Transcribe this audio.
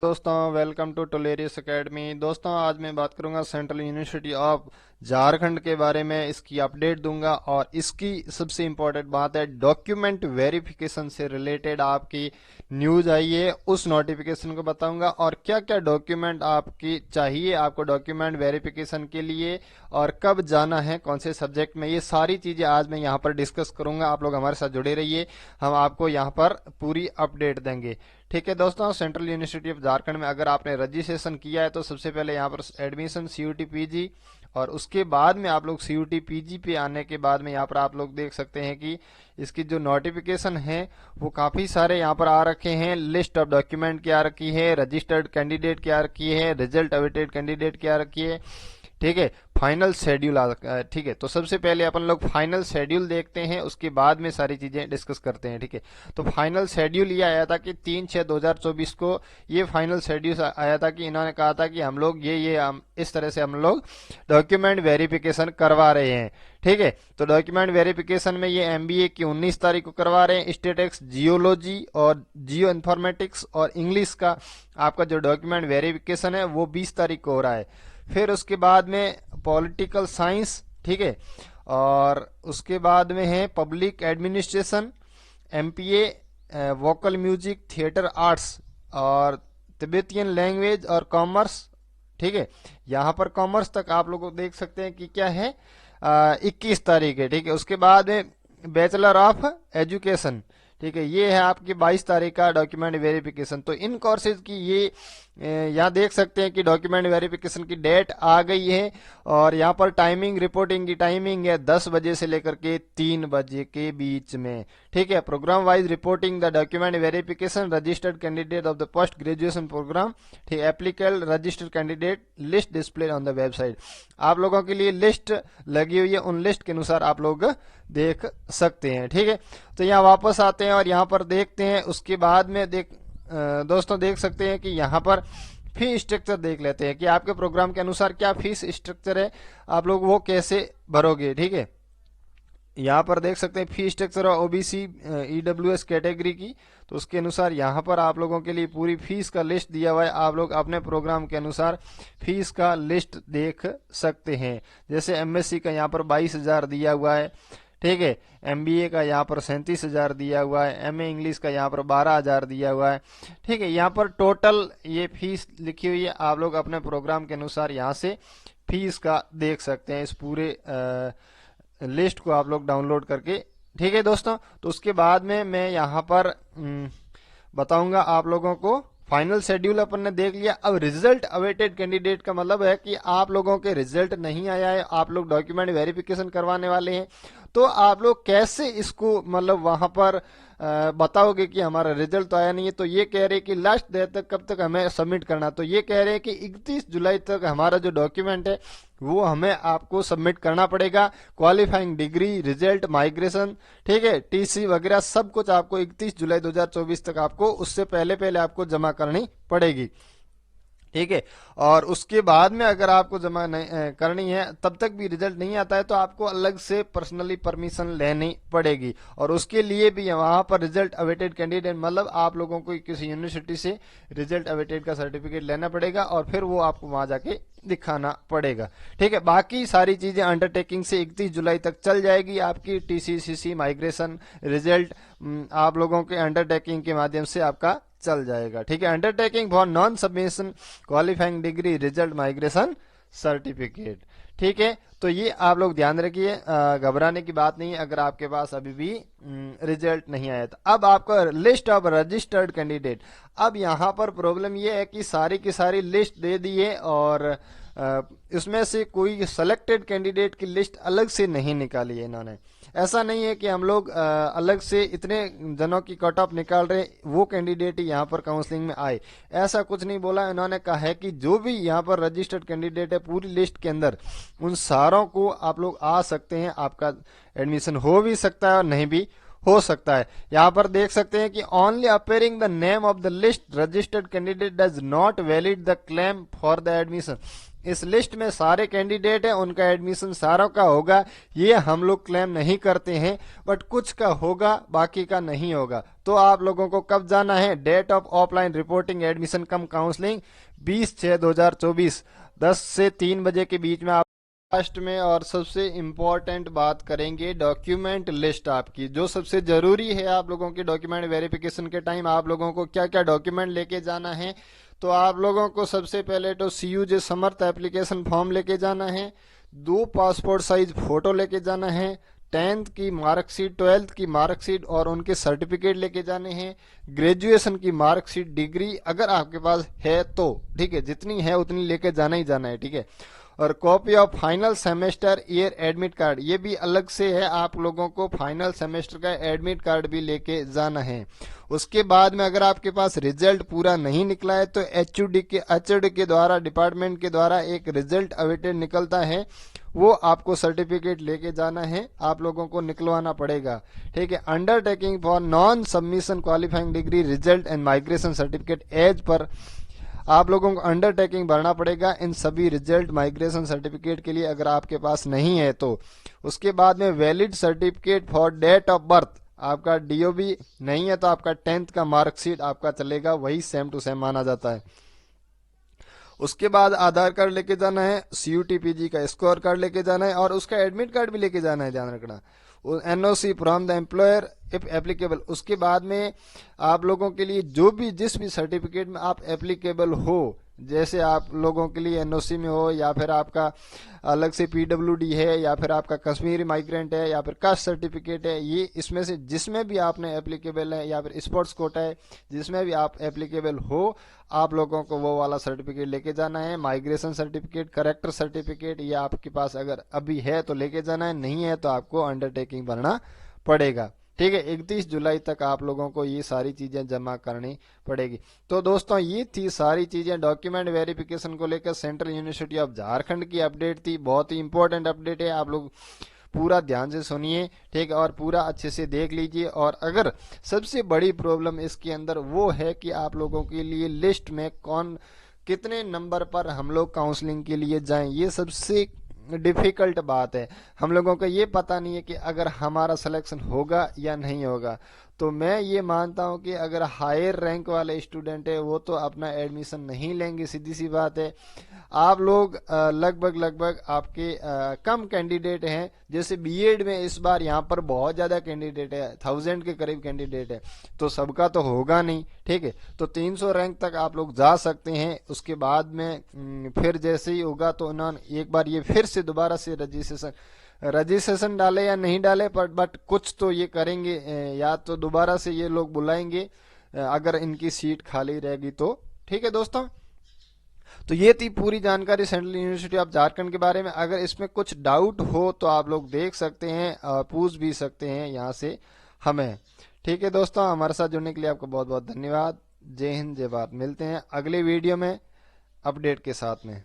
दोस्तों welcome to टोलेरियस academy. दोस्तों आज मैं बात करूंगा सेंट्रल यूनिवर्सिटी ऑफ झारखंड के बारे में। इसकी अपडेट दूंगा और इसकी सबसे इम्पोर्टेंट बात है डॉक्यूमेंट वेरिफिकेशन से रिलेटेड आपकी न्यूज आई है, उस नोटिफिकेशन को बताऊंगा और क्या क्या डॉक्यूमेंट आपकी चाहिए आपको डॉक्यूमेंट वेरिफिकेशन के लिए और कब जाना है कौन से सब्जेक्ट में। ये सारी चीजें आज मैं यहाँ पर डिस्कस करूंगा। आप लोग हमारे साथ जुड़े रहिए, हम आपको यहाँ पर पूरी अपडेट देंगे। ठीक है दोस्तों, सेंट्रल यूनिवर्सिटी ऑफ झारखंड में अगर आपने रजिस्ट्रेशन किया है तो सबसे पहले यहाँ पर एडमिशन सीयूटी पीजी और उसके बाद में आप लोग सीयूटी पीजी पे आने के बाद में यहाँ पर आप लोग देख सकते हैं कि इसकी जो नोटिफिकेशन है वो काफी सारे यहाँ पर आ रखे हैं। लिस्ट ऑफ डॉक्यूमेंट क्या रखी है, रजिस्टर्ड कैंडिडेट क्या रखी है, रिजल्ट अवेटेड कैंडिडेट क्या रखी है। ठीक है, फाइनल शेड्यूल ठीक है, तो सबसे पहले अपन लोग फाइनल शेड्यूल देखते हैं, उसके बाद में सारी चीजें डिस्कस करते हैं। ठीक है, तो फाइनल शेड्यूल ये आया था कि 3/6/2024 को ये फाइनल शेड्यूल आया था कि इन्होंने कहा था कि हम लोग इस तरह से हम लोग डॉक्यूमेंट वेरिफिकेशन करवा रहे हैं। ठीक है, तो डॉक्यूमेंट वेरिफिकेशन में ये एमबीए की 19 तारीख को करवा रहे हैं। स्टेटिक्स, जियोलॉजी और जियो इन्फॉर्मेटिक्स और इंग्लिश का आपका जो डॉक्यूमेंट वेरिफिकेशन है वो 20 तारीख को हो रहा है। फिर उसके बाद में पॉलिटिकल साइंस, ठीक है, और उसके बाद में है public administration, MPa, vocal music, theatre arts और तिब्बतियन लैंग्वेज और कॉमर्स। ठीक है, यहाँ पर कॉमर्स तक आप लोग देख सकते हैं कि क्या है 21 तारीख है। ठीक है, उसके बाद में बैचलर ऑफ एजुकेशन, ठीक है, ये है आपकी 22 तारीख का डॉक्यूमेंट वेरिफिकेशन। तो इन कोर्सेज की ये यहाँ देख सकते हैं कि डॉक्यूमेंट वेरिफिकेशन की डेट आ गई है और यहाँ पर टाइमिंग, रिपोर्टिंग की टाइमिंग है 10 बजे से लेकर के 3 बजे के बीच में। ठीक है, program wise reporting the document verification registered candidate of the post graduation program. ठीक, applicable registered candidate list display on the website. आप लोगों के लिए लिस्ट लगी हुई है, उन लिस्ट के अनुसार आप लोग देख सकते हैं। ठीक है, तो यहाँ वापस आते हैं और यहाँ पर देखते हैं। उसके बाद में दोस्तों देख सकते हैं कि यहाँ पर फी स्ट्रक्चर देख लेते हैं कि आपके प्रोग्राम के अनुसार क्या फीस स्ट्रक्चर है, आप लोग वो कैसे भरोगे। ठीक है, यहाँ पर देख सकते हैं फी स्ट्रक्चर और ओबीसी ईडब्ल्यूएस कैटेगरी की, तो उसके अनुसार यहाँ पर आप लोगों के लिए पूरी फीस का लिस्ट दिया हुआ है। आप लोग अपने प्रोग्राम के अनुसार फीस का लिस्ट देख सकते हैं। जैसे एमएससी का यहाँ पर 22,000 दिया हुआ है। ठीक है, एमबीए का यहाँ पर 37,000 दिया हुआ है। एमए इंग्लिश का यहाँ पर 12,000 दिया हुआ है। ठीक है, यहाँ पर टोटल ये फीस लिखी हुई है। आप लोग अपने प्रोग्राम के अनुसार यहाँ से फीस का देख सकते हैं, इस पूरे लिस्ट को आप लोग डाउनलोड करके। ठीक है दोस्तों, तो उसके बाद में मैं यहाँ पर बताऊंगा आप लोगों को। फाइनल शेड्यूल अपन ने देख लिया। अब रिजल्ट अवेटेड कैंडिडेट का मतलब है कि आप लोगों के रिजल्ट नहीं आया है, आप लोग डॉक्यूमेंट वेरिफिकेशन करवाने वाले हैं, तो आप लोग कैसे इसको मतलब वहां पर बताओगे कि हमारा रिजल्ट तो आया नहीं है। तो ये कह रहे हैं कि लास्ट डेट तक कब तक हमें सबमिट करना, तो ये कह रहे हैं कि 31 जुलाई तक हमारा जो डॉक्यूमेंट है वो हमें आपको सबमिट करना पड़ेगा। क्वालिफाइंग डिग्री, रिजल्ट, माइग्रेशन, ठीक है, टीसी वगैरह सब कुछ आपको 31 जुलाई 2024 तक आपको उससे पहले पहले आपको जमा करनी पड़ेगी। ठीक है, और उसके बाद में अगर आपको जमा नहीं करनी है तब तक भी रिजल्ट नहीं आता है तो आपको अलग से पर्सनली परमिशन लेनी पड़ेगी। और उसके लिए भी वहां पर रिजल्ट अवेटेड कैंडिडेट मतलब आप लोगों को किसी यूनिवर्सिटी से रिजल्ट अवेटेड का सर्टिफिकेट लेना पड़ेगा और फिर वो आपको वहां जाके दिखाना पड़ेगा। ठीक है, बाकी सारी चीजें अंडरटेकिंग से 31 जुलाई तक चल जाएगी। आपकी टीसीसीसी, माइग्रेशन, रिजल्ट आप लोगों के अंडरटेकिंग के माध्यम से आपका चल जाएगा। ठीक है, undertaking for non submission, qualifying degree, result, migration certificate. ठीक है, तो ये आप लोग ध्यान रखिए, घबराने की बात नहीं है अगर आपके पास अभी भी रिजल्ट नहीं आया। तो अब आपका लिस्ट ऑफ रजिस्टर्ड कैंडिडेट, अब यहाँ पर प्रॉब्लम ये है कि सारी की सारी लिस्ट दे दी है और इसमें से कोई सेलेक्टेड कैंडिडेट की लिस्ट अलग से नहीं निकाली है इन्होंने। ऐसा नहीं है कि हम लोग अलग से इतने जनों की कट ऑफ निकाल रहे हैं वो कैंडिडेट ही यहाँ पर काउंसलिंग में आए, ऐसा कुछ नहीं बोला। इन्होंने कहा है कि जो भी यहाँ पर रजिस्टर्ड कैंडिडेट है पूरी लिस्ट के अंदर उन सारों को आप लोग आ सकते हैं, आपका एडमिशन हो भी सकता है और नहीं भी हो सकता है। यहाँ पर देख सकते हैं कि only appearing the name of the list registered candidate does not valid the claim for the admission. इस लिस्ट में सारे कैंडिडेट हैं, उनका एडमिशन सारों का होगा, ये हम लोग क्लेम नहीं करते हैं, बट कुछ का होगा बाकी का नहीं होगा। तो आप लोगों को कब जाना है? Date of offline reporting admission cum counselling 20/6/2024 10 से 3 बजे के बीच में। आप लास्ट में और सबसे इम्पोर्टेंट बात करेंगे डॉक्यूमेंट लिस्ट आपकी, जो सबसे जरूरी है आप लोगों की डॉक्यूमेंट वेरिफिकेशन के टाइम। आप लोगों को क्या क्या डॉक्यूमेंट लेके जाना है? तो आप लोगों को सबसे पहले तो CUJ समर्थ एप्लीकेशन फॉर्म लेके जाना है, 2 पासपोर्ट साइज फोटो लेके जाना है, 10th की मार्कशीट, 12th की मार्कशीट और उनके सर्टिफिकेट लेके जाने हैं, ग्रेजुएशन की मार्कशीट, डिग्री अगर आपके पास है तो ठीक है, जितनी है उतनी लेके जाना ही जाना है, ठीक है। और copy of final semester year admit card, ये भी अलग से है, आप लोगों को फाइनल सेमेस्टर का एडमिट कार्ड भी लेके जाना है। उसके बाद में अगर आपके पास रिजल्ट पूरा नहीं निकला है तो HOD के द्वारा, डिपार्टमेंट के द्वारा एक रिजल्ट अवेटेड निकलता है, वो आपको सर्टिफिकेट लेके जाना है, आप लोगों को निकलवाना पड़ेगा, ठीक है। Undertaking for non submission qualifying degree result and migration certificate as per आप लोगों को अंडरटेकिंग भरना पड़ेगा इन सभी रिजल्ट माइग्रेशन सर्टिफिकेट के लिए, अगर आपके पास नहीं है तो। उसके बाद में valid certificate for date of birth, आपका DOB नहीं है तो आपका 10th का मार्कशीट आपका चलेगा, वही सेम टू सेम माना जाता है। उसके बाद आधार कार्ड लेके जाना है, CUT PG का स्कोर कार्ड लेके जाना है और उसका एडमिट कार्ड भी लेके जाना है, ध्यान रखना। NOC from the employer if applicable. उसके बाद में आप लोगों के लिए जो भी जिस भी सर्टिफिकेट में आप एप्लीकेबल हो, जैसे आप लोगों के लिए NOC में हो, या फिर आपका अलग से PWD है, या फिर आपका कश्मीरी माइग्रेंट है, या फिर कास्ट सर्टिफिकेट है, ये इसमें से जिसमें भी आपने एप्लीकेबल है, या फिर स्पोर्ट्स कोटा है, जिसमें भी आप एप्लीकेबल हो, आप लोगों को वो वाला सर्टिफिकेट लेके जाना है। माइग्रेशन सर्टिफिकेट, करेक्टर सर्टिफिकेट, ये आपके पास अगर अभी है तो लेके जाना है, नहीं है तो आपको अंडरटेकिंग भरना पड़ेगा, ठीक है। 31 जुलाई तक आप लोगों को ये सारी चीजें जमा करनी पड़ेगी। तो दोस्तों ये थी सारी चीजें डॉक्यूमेंट वेरिफिकेशन को लेकर सेंट्रल यूनिवर्सिटी ऑफ झारखंड की अपडेट थी, बहुत ही इंपॉर्टेंट अपडेट है, आप लोग पूरा ध्यान से सुनिए, ठीक है, और पूरा अच्छे से देख लीजिए। और अगर सबसे बड़ी प्रॉब्लम इसके अंदर वो है कि आप लोगों के लिए लिस्ट में कौन कितने नंबर पर हम लोग काउंसलिंग के लिए जाएं, ये सबसे डिफिकल्ट बात है। हम लोगों को ये पता नहीं है कि अगर हमारा सिलेक्शन होगा या नहीं होगा। तो मैं ये मानता हूं कि अगर हायर रैंक वाले स्टूडेंट है वो तो अपना एडमिशन नहीं लेंगे, सीधी सी बात है। आप लोग लगभग आपके कम कैंडिडेट हैं, जैसे बीएड में इस बार यहाँ पर बहुत ज्यादा कैंडिडेट है, 1000 के करीब कैंडिडेट है, तो सबका तो होगा नहीं, ठीक है। तो 300 रैंक तक आप लोग जा सकते हैं। उसके बाद में फिर जैसे ही होगा तो उन्होंने एक बार ये फिर से दोबारा से रजिस्ट्रेशन डाले या नहीं डाले, बट कुछ तो ये करेंगे, या तो दोबारा से ये लोग बुलाएंगे अगर इनकी सीट खाली रहेगी तो, ठीक है दोस्तों। तो ये थी पूरी जानकारी सेंट्रल यूनिवर्सिटी ऑफ झारखंड के बारे में। अगर इसमें कुछ डाउट हो तो आप लोग देख सकते हैं, पूछ भी सकते हैं यहाँ से हमें, ठीक है दोस्तों। हमारे साथ जुड़ने के लिए आपको बहुत बहुत धन्यवाद। जय हिंद, जय भारत। मिलते हैं अगले वीडियो में अपडेट के साथ में।